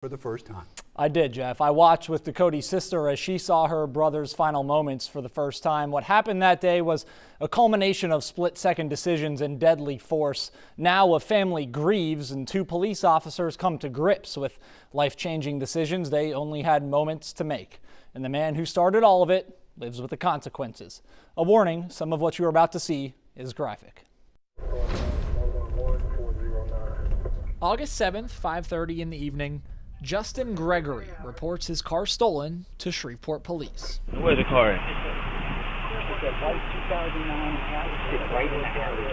for the first time. I did, Jeff. I watched with Ducote'S sister as she saw her brother's final moments for the first time. What happened that day was a culmination of split-second decisions and deadly force. Now a family grieves and two police officers come to grips with life-changing decisions they only had moments to make. And the man who started all of it lives with the consequences. A warning, some of what you're about to see is graphic. August 7th, 5:30 in the evening, Justin Gregory reports his car stolen to Shreveport police. Where's the car at? It's a white 2009 house, sit right in the alley.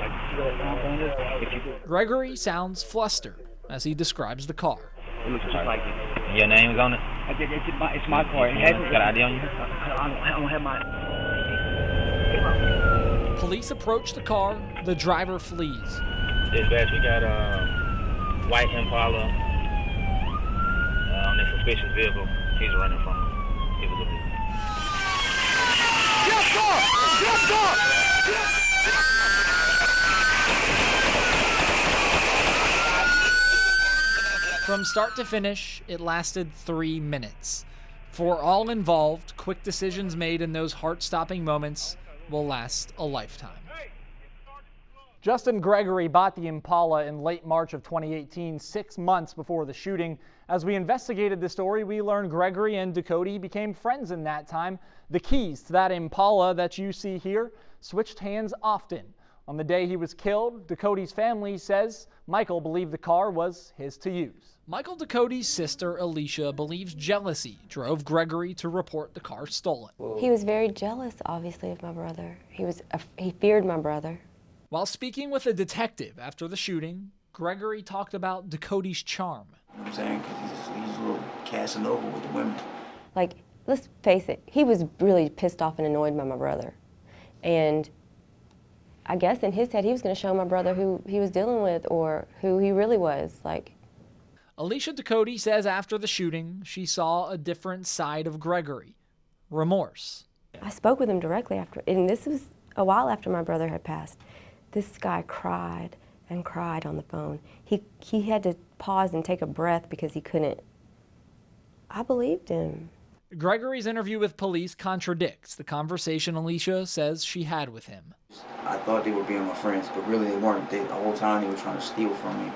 If you do. Gregory sounds flustered as he describes the car. It looks just like it. Your name's on it? It's my car. It hasn't got ID on you? I don't have my. Police approach the car. The driver flees. Dispatch, we got white Impala on this suspicious vehicle. He's running from him. He was a From start to finish, it lasted 3 minutes. For all involved, quick decisions made in those heart-stopping moments will last a lifetime. Justin Gregory bought the Impala in late March of 2018, 6 months before the shooting. As we investigated the story, we learned Gregory and Ducote became friends in that time. The keys to that Impala that you see here switched hands often. On the day he was killed, Ducote'S family says Michael believed the car was his to use. Michael Ducote'S sister, Alicia, believes jealousy drove Gregory to report the car stolen. He was very jealous, obviously, of my brother. He feared my brother. While speaking with a detective after the shooting, Gregory talked about Ducote'S charm. You know what I'm saying? Because he's a little Casanova with the women. Like, let's face it, he was really pissed off and annoyed by my brother. And I guess in his head, he was going to show my brother who he was dealing with or who he really was. Like, Alicia Ducote says after the shooting, she saw a different side of Gregory. Remorse. I spoke with him directly after, and this was a while after my brother had passed. This guy cried and cried on the phone. He had to pause and take a breath because he couldn't. I believed him. Gregory's interview with police contradicts the conversation Alicia says she had with him. I thought they were being my friends, but really they weren't. The whole time they were trying to steal from me,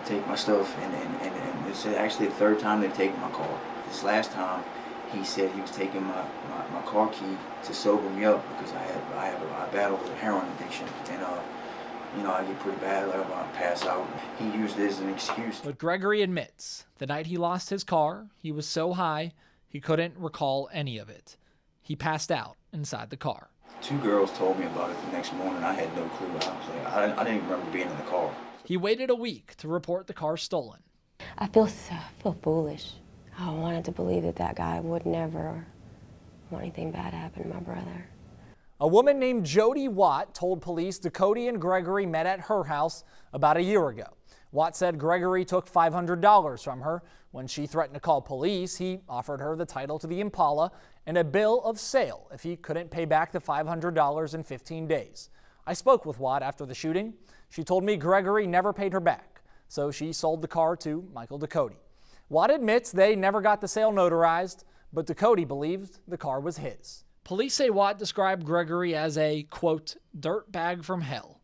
take my stuff, and it's actually the third time they've taken my car. This last time, he said he was taking my car key to sober me up because I battle with a heroin addiction, and you know, I get pretty bad, like I pass out. He used it as an excuse. But Gregory admits the night he lost his car, he was so high he couldn't recall any of it. He passed out inside the car. 2 girls told me about it the next morning. I had no clue. I was like, I didn't even remember being in the car. He waited a week to report the car stolen. I feel foolish. I wanted to believe that guy would never want anything bad to happen to my brother. A woman named Jody Watt told police Ducote and Gregory met at her house about a year ago. Watt said Gregory took $500 from her. When she threatened to call police, he offered her the title to the Impala and a bill of sale if he couldn't pay back the $500 in 15 days. I spoke with Watt after the shooting. She told me Gregory never paid her back, so she sold the car to Michael Ducote. Watt admits they never got the sale notarized, but Ducote believed the car was his. Police say Watt described Gregory as a, quote, dirt bag from hell.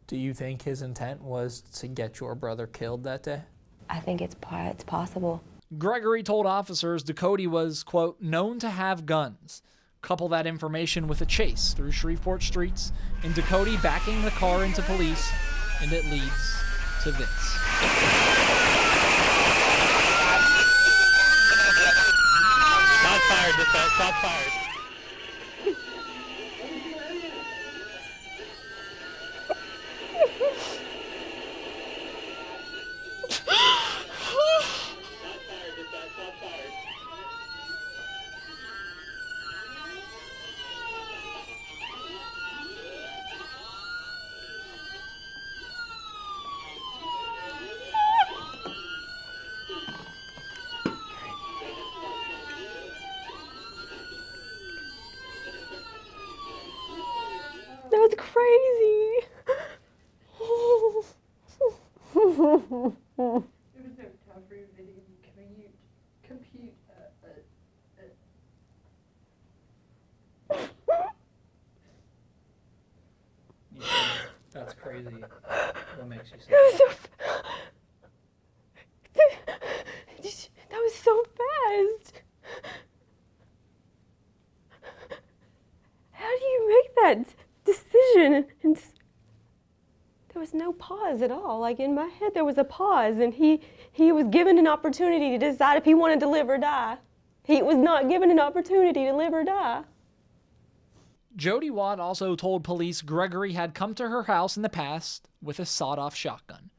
Do you think his intent was to get your brother killed that day? I think it's possible. Gregory told officers Ducote was, quote, known to have guns. Couple that information with a chase through Shreveport streets and Ducote backing the car into police, and it leads to this. Shots fired, dispatch. Shots fired. That was crazy. It was so tough for you to come here. compute That's crazy. What makes you say That was so fast. How do you make that decision? And there was no pause at all. Like in my head, there was a pause, and he was given an opportunity to decide if he wanted to live or die. He was not given an opportunity to live or die. Jody Watt also told police Gregory had come to her house in the past with a sawed-off shotgun.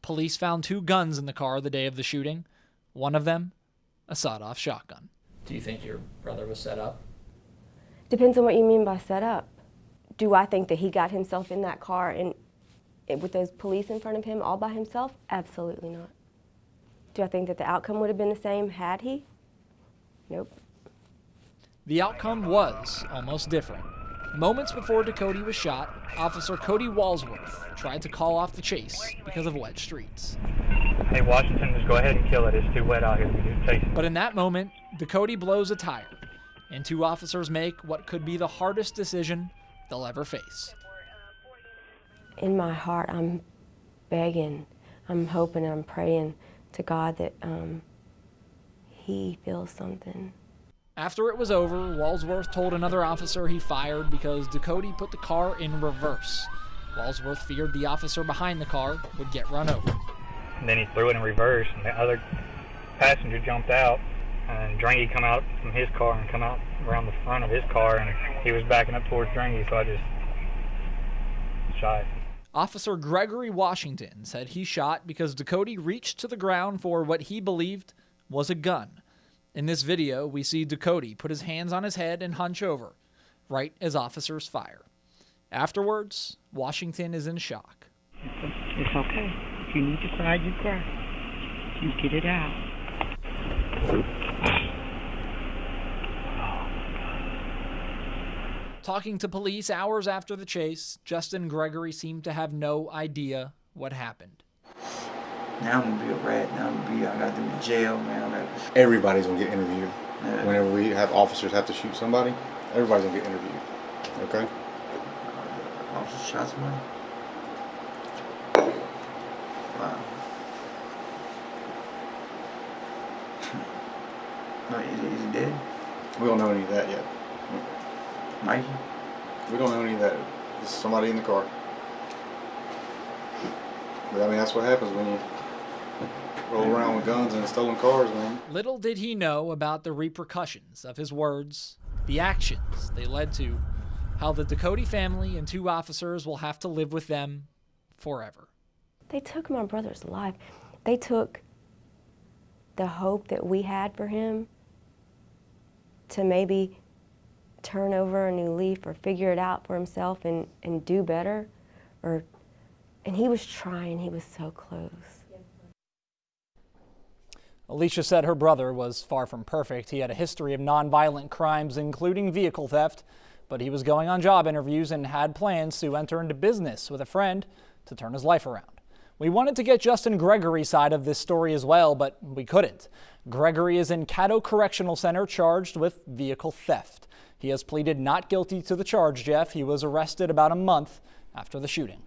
Police found 2 guns in the car the day of the shooting. One of them, a sawed-off shotgun. Do you think your brother was set up? Depends on what you mean by set up. Do I think that he got himself in that car and with those police in front of him all by himself? Absolutely not. Do I think that the outcome would have been the same had he? Nope. The outcome was almost different. Moments before Ducote was shot, Officer Cody Walsworth tried to call off the chase because of wet streets. Hey, Washington, just go ahead and kill it. It's too wet out here. We do chase it. But in that moment, Ducote blows a tire, and 2 officers make what could be the hardest decision they'll ever face. In my heart, I'm begging, I'm hoping, I'm praying to God that he feels something. After it was over, Walsworth told another officer he fired because Ducote put the car in reverse. Walsworth feared the officer behind the car would get run over. And then he threw it in reverse, and the other passenger jumped out, and Drangy come out from his car and come out around the front of his car, and he was backing up towards Drangy, so I just shot. Officer Gregory Washington said he shot because Ducote reached to the ground for what he believed was a gun. In this video, we see Ducote put his hands on his head and hunch over, right as officers fire. Afterwards, Washington is in shock. It's okay. If you need to cry, you cry. You get it out. Talking to police hours after the chase, Justin Gregory seemed to have no idea what happened. Now I'm gonna be a rat. Now I gotta do the jail, man. Everybody's gonna get interviewed. Yeah. Whenever we have officers have to shoot somebody, everybody's gonna get interviewed. Okay? Officer shot somebody. Wow. No, is he dead? We don't know any of that yet. Mikey? We don't know any of that. There's somebody in the car. But I mean, that's what happens when you roll around with guns and stolen cars, man. Little did he know about the repercussions of his words, the actions they led to, how the Ducote family and 2 officers will have to live with them forever. They took my brother's life. They took the hope that we had for him to maybe turn over a new leaf or figure it out for himself and do better. And he was trying, he was so close. Alicia said her brother was far from perfect. He had a history of nonviolent crimes, including vehicle theft, but he was going on job interviews and had plans to enter into business with a friend to turn his life around. We wanted to get Justin Gregory's side of this story as well, but we couldn't. Gregory is in Caddo Correctional Center charged with vehicle theft. He has pleaded not guilty to the charge, Jeff. He was arrested about a month after the shooting.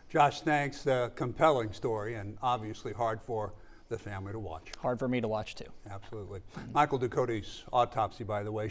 Josh, thanks. Compelling story, and obviously hard for the family to watch. Hard for me to watch, too. Absolutely. Michael Ducote'S autopsy, by the way.